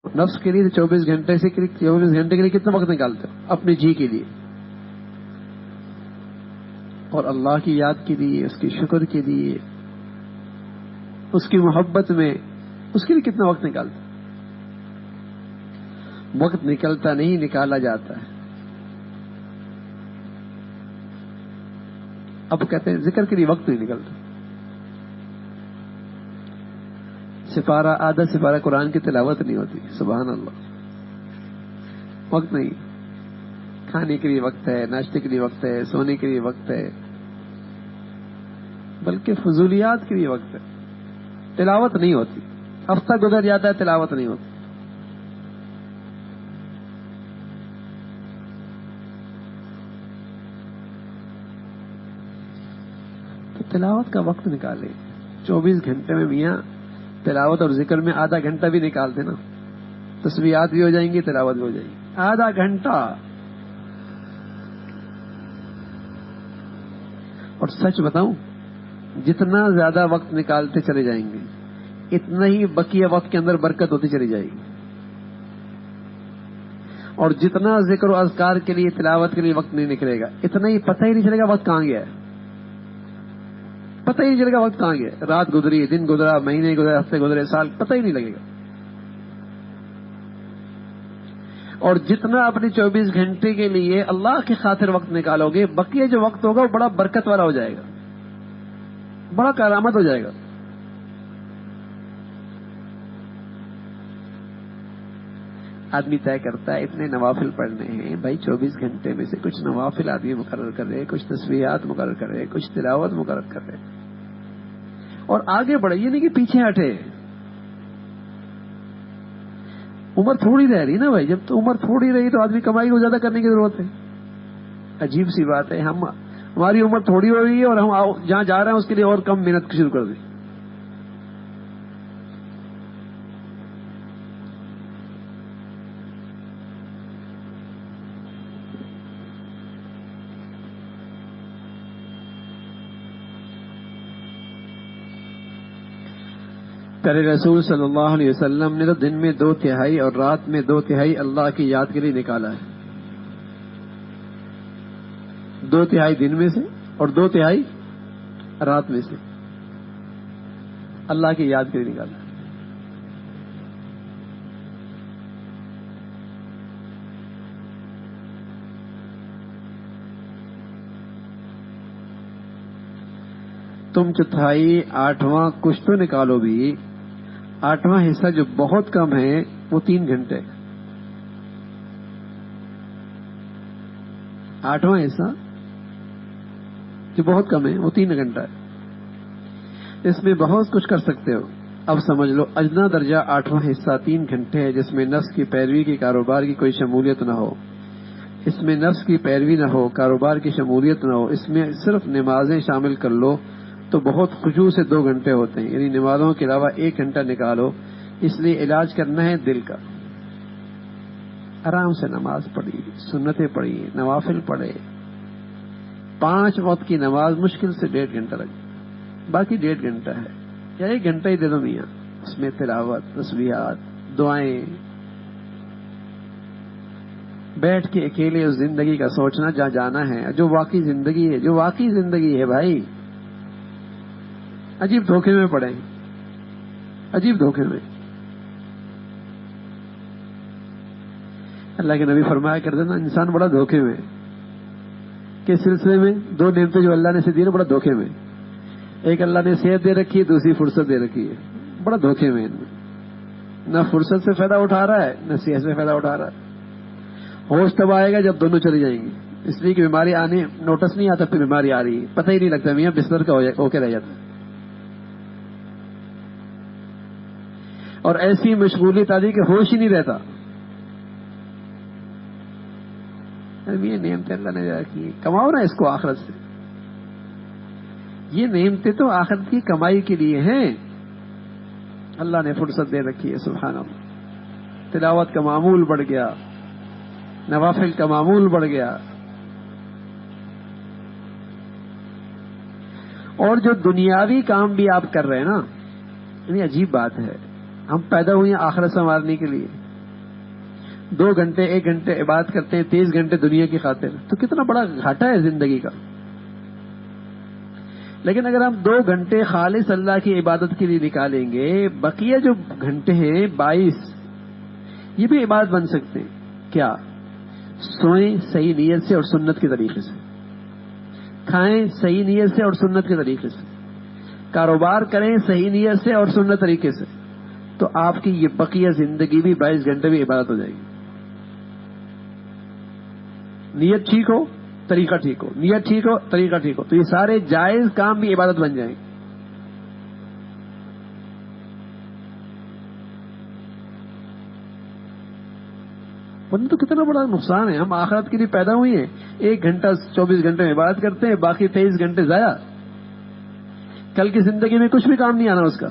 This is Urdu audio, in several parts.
نفس کے لیے 24 گھنٹے کے لیے کتنا وقت نکالتے ہو اپنے جی کے لیے، اور اللہ کی یاد کے لیے، اس کے شکر کے لیے، اس کی محبت میں، اس کے لیے کتنا وقت نکالتے؟ وقت نکلتا نہیں، نکالا جاتا ہے۔ اب کہتے ہیں ذکر کے لیے وقت نہیں نکلتا۔ آدھا سپارہ قرآن کی تلاوت نہیں ہوتی، سبحان اللہ، وقت نہیں۔ کھانے کے لیے وقت ہے، ناشتے کے لیے وقت ہے، سونے کے لیے وقت ہے، بلکہ فضولیات کے لیے وقت ہے، تلاوت نہیں ہوتی۔ ہفتہ گزر جاتا ہے، تلاوت نہیں ہوتی۔ تو تلاوت کا وقت نکالے۔ 24 گھنٹے میں میاں تلاوت اور ذکر میں آدھا گھنٹہ بھی نکال دینا، تسبیحات بھی ہو جائیں گی، تلاوت بھی ہو جائے گی۔ آدھا گھنٹہ، اور سچ بتاؤں، جتنا زیادہ وقت نکالتے چلے جائیں گے اتنا ہی بقیہ وقت کے اندر برکت ہوتی چلی جائے گی، اور جتنا ذکر و اذکار کے لیے، تلاوت کے لیے وقت نہیں نکلے گا، اتنا ہی پتہ ہی نہیں چلے گا وقت کہاں گیا ہے، پتہ ہی نہیں چلے گا وقت کہاں گیا ہے۔ رات گزری، دن گزرا، مہینے گزرے، ہفتے گزرے، سال، پتہ ہی نہیں لگے گا۔ اور جتنا اپنے 24 گھنٹے کے لیے اللہ کی خاطر وقت نکالو گے، بقیہ جو وقت ہوگا وہ بڑا برکت والا ہو جائے گا، بڑا کارآمد ہو جائے گا۔ آدمی طے کرتا ہے اتنے نوافل پڑھنے ہیں، بھائی 24 گھنٹے میں سے کچھ نوافل آدمی مقرر کرے، کچھ تسبیحات مقرر کرے، کچھ تلاوت مقرر کرے، اور آگے بڑھے، یہ نہیں کہ پیچھے ہٹے۔ عمر تھوڑی رہ رہی نا بھائی، جب تو عمر تھوڑی رہی تو آدمی کمائی کو زیادہ کرنے کی ضرورت ہے۔ عجیب سی بات ہے، ہماری عمر تھوڑی ہو رہی ہے اور ہم جہاں جا رہے ہیں اس کے لیے اور کم محنت شروع کر دیں۔ پیارے رسول صلی اللہ علیہ وسلم نے تو دن میں 2/3 اور رات میں 2/3 اللہ کی یاد کے لیے نکالا ہے۔ 2/3 دن میں سے اور 2/3 رات میں سے اللہ کی یاد کے لیے نکالا ہے۔ تم 1/4 8واں کچھ تو نکالو بھی، 8واں حصہ جو بہت کم ہے وہ 3 گھنٹے، 8واں حصہ جو بہت کم ہے وہ 3 گھنٹہ ہے۔ اس میں بہت کچھ کر سکتے ہو۔ اب سمجھ لو ادنا درجہ 8واں حصہ 3 گھنٹے ہے، جس میں نفس کی پیروی کی، کاروبار کی کوئی شمولیت نہ ہو، اس میں نفس کی پیروی نہ ہو، کاروبار کی شمولیت نہ ہو، اس میں صرف نمازیں شامل کر لو تو بہت خشوع سے 2 گھنٹے ہوتے ہیں، یعنی نمازوں کے علاوہ 1 گھنٹہ نکالو۔ اس لیے علاج کرنا ہے دل کا، آرام سے نماز پڑھی، سنتیں پڑھی، نوافل پڑھے۔ 5 وقت کی نماز مشکل سے 1.5 گھنٹہ لگے، باقی 1.5 گھنٹہ ہے، یا 1 گھنٹہ ہی دے دو میاں، اس میں تلاوت، تسبیحات، دعائیں، بیٹھ کے اکیلے اس زندگی کا سوچنا جہاں جانا ہے، جو واقعی زندگی ہے، جو واقعی زندگی ہے بھائی۔ عجیب دھوکے میں پڑے، عجیب دھوکے میں۔ اللہ کے نبی فرمایا کرتے نا، انسان بڑا دھوکے میں کے سلسلے میں 2 نعمتیں جو اللہ نے اسے دی نا، بڑا دھوکے میں۔ ایک اللہ نے صحت دے رکھی ہے، دوسری فرصت دے رکھی ہے، بڑا دھوکے میں۔ نہ فرصت سے فائدہ اٹھا رہا ہے، نہ صحت سے فائدہ اٹھا رہا ہے۔ ہوش تب آئے گا جب دونوں چلی جائیں گی، اس لیے کہ بیماری آنے نوٹس نہیں آتا، پھر بیماری آ رہی ہے، پتہ ہی نہیں لگتا، میاں بستر کا ہو کے رہ جاتا ہے۔ اور ایسی مشغولیت آتی کہ ہوش ہی نہیں رہتا۔ یہ نعمتیں اللہ نے رکھی ہے، کماؤ نا اس کو آخرت سے۔ یہ نعمتیں تو آخرت کی کمائی کے لیے ہیں، اللہ نے فرصت دے رکھی ہے، سبحان اللہ۔ تلاوت کا معمول بڑھ گیا، نوافل کا معمول بڑھ گیا، اور جو دنیاوی کام بھی آپ کر رہے ہیں نا، یعنی عجیب بات ہے، ہم پیدا ہوئے ہیں آخرت سنوارنے کے لیے، 2 گھنٹے 1 گھنٹے عبادت کرتے ہیں، 23 گھنٹے دنیا کی خاطر، تو کتنا بڑا گھاٹا ہے زندگی کا۔ لیکن اگر ہم 2 گھنٹے خالص اللہ کی عبادت کے لیے نکالیں گے، بقیہ جو گھنٹے ہیں 22 یہ بھی عبادت بن سکتے ہیں۔ کیا؟ سوئیں صحیح نیت سے اور سنت کے طریقے سے، کھائیں صحیح نیت سے اور سنت کے طریقے سے، کاروبار کریں صحیح نیت سے اور سنت طریقے سے، تو آپ کی یہ بقیہ زندگی بھی 22 گھنٹے بھی عبادت ہو جائے گی۔ نیت ٹھیک ہو، طریقہ ٹھیک ہو، نیت ٹھیک ہو، طریقہ ٹھیک ہو، تو یہ سارے جائز کام بھی عبادت بن جائیں گے۔ ورنہ تو کتنا بڑا نقصان ہے، ہم آخرت کے لیے پیدا ہوئی ہیں، 1 گھنٹہ 24 گھنٹے میں عبادت کرتے ہیں، باقی 23 گھنٹے ضائع، کل کی زندگی میں کچھ بھی کام نہیں آنا اس کا۔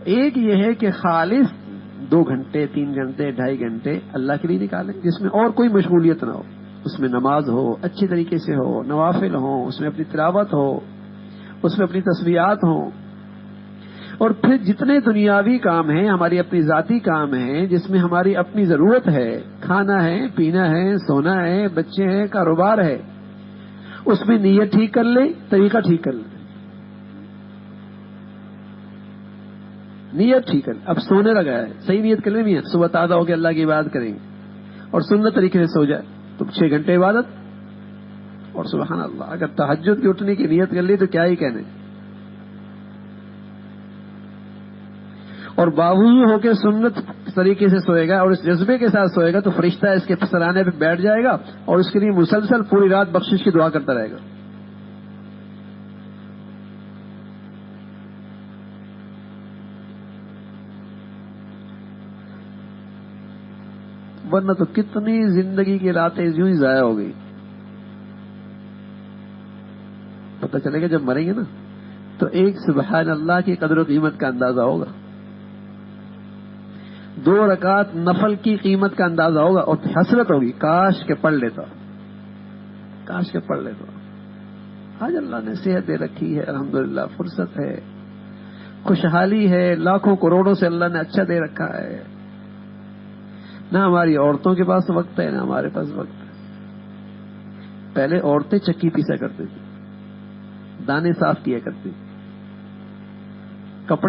ایک یہ ہے کہ خالص 2 گھنٹے 3 گھنٹے 2.5 گھنٹے اللہ کے لیے نکالیں جس میں اور کوئی مشغولیت نہ ہو، اس میں نماز ہو، اچھی طریقے سے ہو، نوافل ہوں، اس میں اپنی تلاوت ہو، اس میں اپنی تسبیحات ہوں، اور پھر جتنے دنیاوی کام ہیں، ہماری اپنی ذاتی کام ہیں جس میں ہماری اپنی ضرورت ہے، کھانا ہے، پینا ہے، سونا ہے، بچے ہیں، کاروبار ہے، اس میں نیت ٹھیک کر لیں، طریقہ ٹھیک کر لیں۔ نیت ٹھیک ہے، اب سونے لگا ہے، صحیح نیت کر لیں، نیت صبح تازہ ہو کے اللہ کی عبادت کریں گے اور سنت طریقے سے سو جائے تو 6 گھنٹے عبادت، اور سبحان اللہ اگر تہجد کی اٹھنے کی نیت کر لی تو کیا ہی کہنے، اور باوضو ہو کے سنت طریقے سے سوئے گا اور اس جذبے کے ساتھ سوئے گا تو فرشتہ اس کے سرانے پہ بیٹھ جائے گا اور اس کے لیے مسلسل پوری رات بخشش کی دعا کرتا رہے گا۔ ورنہ تو کتنی زندگی کی راتیں یوں ہی ضائع ہو گئی۔ پتہ چلے گا جب مریں گے نا تو ایک سبحان اللہ کی قدر و قیمت کا اندازہ ہوگا، 2 رکعت نفل کی قیمت کا اندازہ ہوگا، اور حسرت ہوگی کاش کہ پڑھ لیتا، کاش کہ پڑھ لیتا۔ آج اللہ نے صحت دے رکھی ہے، الحمدللہ فرصت ہے، خوشحالی ہے، لاکھوں کروڑوں سے اللہ نے اچھا دے رکھا ہے، نہ ہماری عورتوں کے پاس وقت ہے نہ ہمارے پاس وقت ہے۔ پہلے عورتیں چکی پیسا کرتی تھی، دانے صاف کیا کرتی تھی، کپڑے